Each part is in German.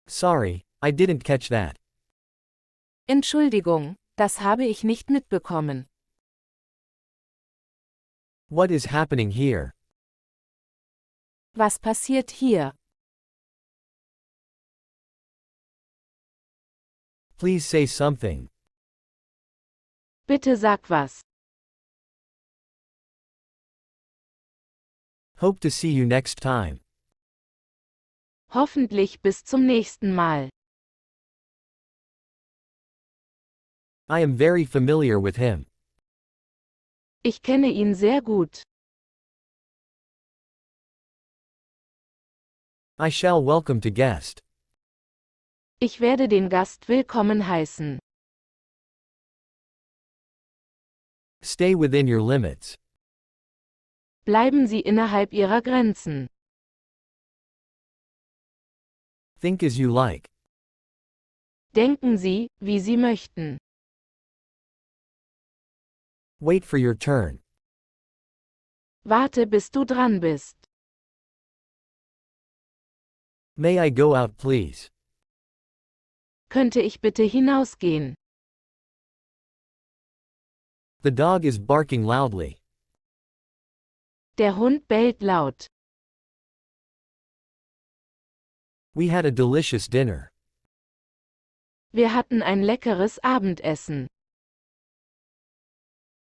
Sorry, I didn't catch that. Entschuldigung, das habe ich nicht mitbekommen. What is happening here? Was passiert hier? Please say something. Bitte sag was. Hope to see you next time. Hoffentlich bis zum nächsten Mal. I am very familiar with him. Ich kenne ihn sehr gut. I shall welcome to guest. Ich werde den Gast willkommen heißen. Stay within your limits. Bleiben Sie innerhalb Ihrer Grenzen. Think as you like. Denken Sie, wie Sie möchten. Wait for your turn. Warte, bis du dran bist. May I go out, please? Könnte ich bitte hinausgehen? The dog is barking loudly. Der Hund bellt laut. We had a delicious dinner. Wir hatten ein leckeres Abendessen.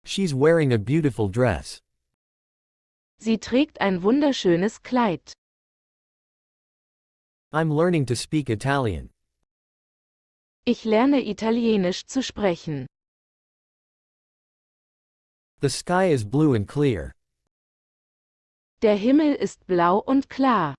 She's wearing a beautiful dress. Sie trägt ein wunderschönes Kleid. I'm learning to speak Italian. Ich lerne Italienisch zu sprechen. The sky is blue and clear. Der Himmel ist blau und klar.